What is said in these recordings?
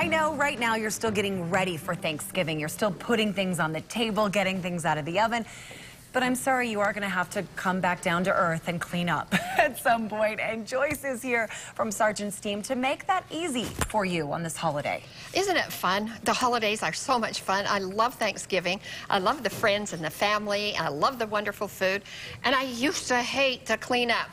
I know right now you're still getting ready for Thanksgiving. You're still putting things on the table, getting things out of the oven. But I'm sorry, you are going to have to come back down to earth and clean up at some point. And Joyce is here from Sargent's team to make that easy for you on this holiday. Isn't it fun? The holidays are so much fun. I love Thanksgiving. I love the friends and the family. I love the wonderful food. And I used to hate to clean up.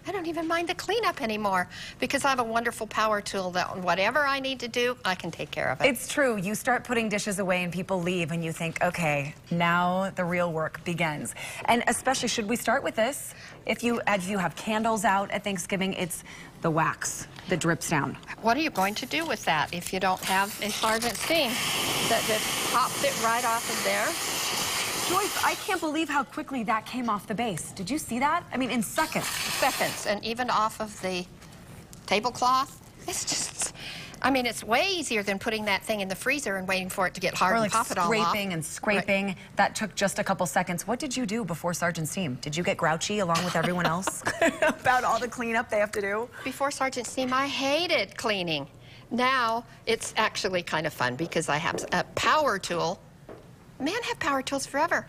I don't even mind the cleanup anymore because I have a wonderful power tool that whatever I need to do, I can take care of it. It's true. You start putting dishes away and people leave and you think, okay, now the real work begins. And especially, should we start with this? As you have candles out at Thanksgiving, it's the wax that drips down. What are you going to do with that if you don't have a Sargent steam that just pops it right off of there? Joyce, I can't believe how quickly that came off the base. Did you see that? I mean, in seconds. Seconds, and even off of the tablecloth. It's just, I mean, it's way easier than putting that thing in the freezer and waiting for it to get hard and pop it all off. Scraping and scraping. Right. That took just a couple seconds. What did you do before Sargent's team? Did you get grouchy along with everyone else about all the cleanup they have to do? Before Sargent's team, I hated cleaning. Now, it's actually kind of fun because I have a power tool. Men have power tools forever.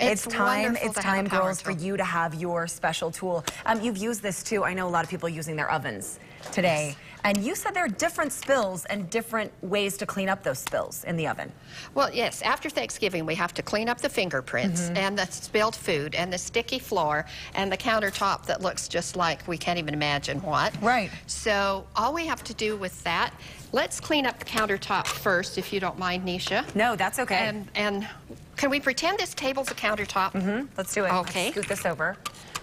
It's time, girls, for you to have your special tool. You've used this too. I know a lot of people using their ovens today. Yes. And you said there are different spills and different ways to clean up those spills in the oven. Well, yes, after Thanksgiving, we have to clean up the fingerprints and the spilled food and the sticky floor and the countertop that looks just like we can't even imagine what. Right. So all we have to do with that, let's clean up the countertop first, if you don't mind, Nisha. No, that's okay. And can we pretend this table's a countertop? Let's do it. Okay. Let's scoot this over.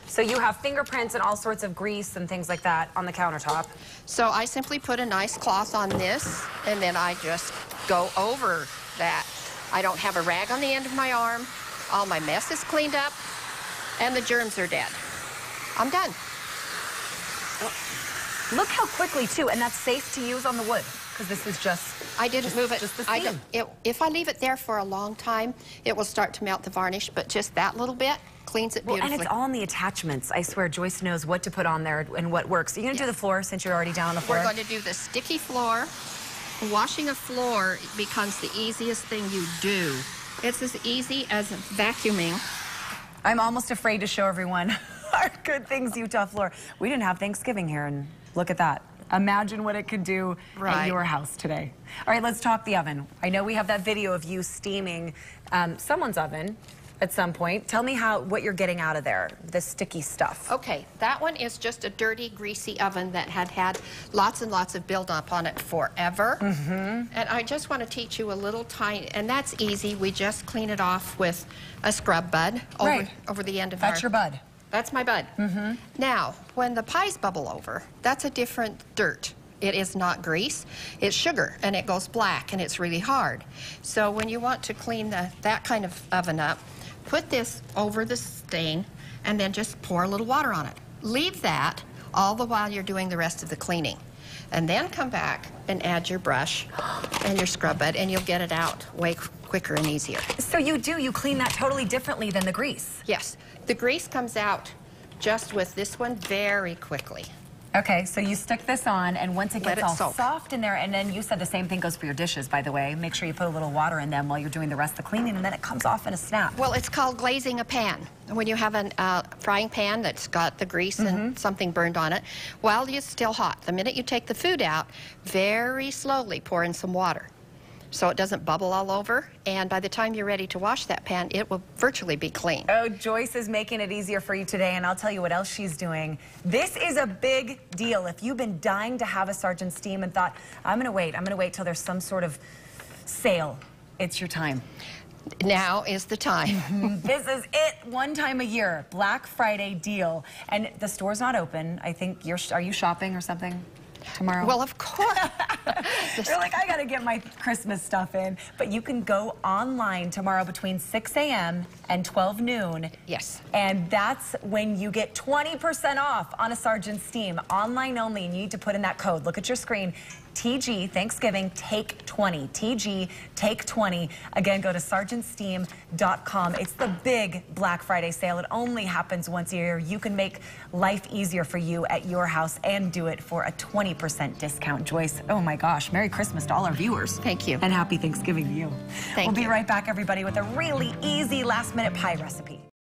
So you have fingerprints and all sorts of grease and things like that on the countertop. So I simply put a nice cloth on this, and then I just go over that. I don't have a rag on the end of my arm. All my mess is cleaned up, and the germs are dead. I'm done. Look how quickly, too, and that's safe to use on the wood, because this is just... I didn't move it. Just the steam. If I leave it there for a long time, it will start to melt the varnish, but just that little bit cleans it beautifully. And it's all in the attachments. I swear, Joyce knows what to put on there and what works. Are you going to do the floor since you're already down on the floor? We're going to do the sticky floor. Washing a floor becomes the easiest thing you do. It's as easy as vacuuming. I'm almost afraid to show everyone our Good Things Utah floor. We didn't have Thanksgiving here, and look at that. Imagine what it could do at your house today. All right, let's talk the oven. I know we have that video of you steaming someone's oven at some point. Tell me what you're getting out of there, the sticky stuff. Okay, that one is just a dirty, greasy oven that had lots and lots of buildup on it forever. And I just want to teach you a little tiny, and that's easy. We just clean it off with a scrub bud over the end of That's your bud. That's my bud. Now, when the pies bubble over, that's a different dirt. It is not grease, it's sugar, and it goes black, and it's really hard. So when you want to clean that kind of oven up, put this over the stain, and then just pour a little water on it. Leave that all the while you're doing the rest of the cleaning. And then come back and add your brush and your scrub bud, and you'll get it out way quicker and easier. So you clean that totally differently than the grease? Yes. The grease comes out just with this one very quickly. Okay, so you stick this on, and once it gets all soft in there, and then you said the same thing goes for your dishes, by the way. Make sure you put a little water in them while you're doing the rest of the cleaning, and then it comes off in a snap. Well, it's called glazing a pan. When you have a frying pan that's got the grease and something burned on it, while it's still hot, the minute you take the food out, very slowly pour in some water so it doesn't bubble all over, and by the time you're ready to wash that pan, it will virtually be clean. Oh, Joyce is making it easier for you today, and I'll tell you what else she's doing. This is a big deal. If you've been dying to have a Sargent's steam and thought, I'm gonna wait till there's some sort of sale, it's your time. Now is the time. This is it, one time a year, Black Friday deal. And the store's not open. I think are you shopping or something tomorrow? Well, of course. You're like, I gotta get my Christmas stuff in. But you can go online tomorrow between 6 a.m. and 12 noon. Yes. And that's when you get 20% off on a Sargent's steam, online only. And you need to put in that code. Look at your screen, TG Thanksgiving Take 20. TG Take 20. Again, go to sargentsteam.com. It's the big Black Friday sale. It only happens once a year. You can make life easier for you at your house and do it for a 20% discount. Joyce, oh my gosh, Merry Christmas to all our viewers. Thank you. And Happy Thanksgiving to you. Thank you. We'll be right back, everybody, with a really easy last-minute pie recipe.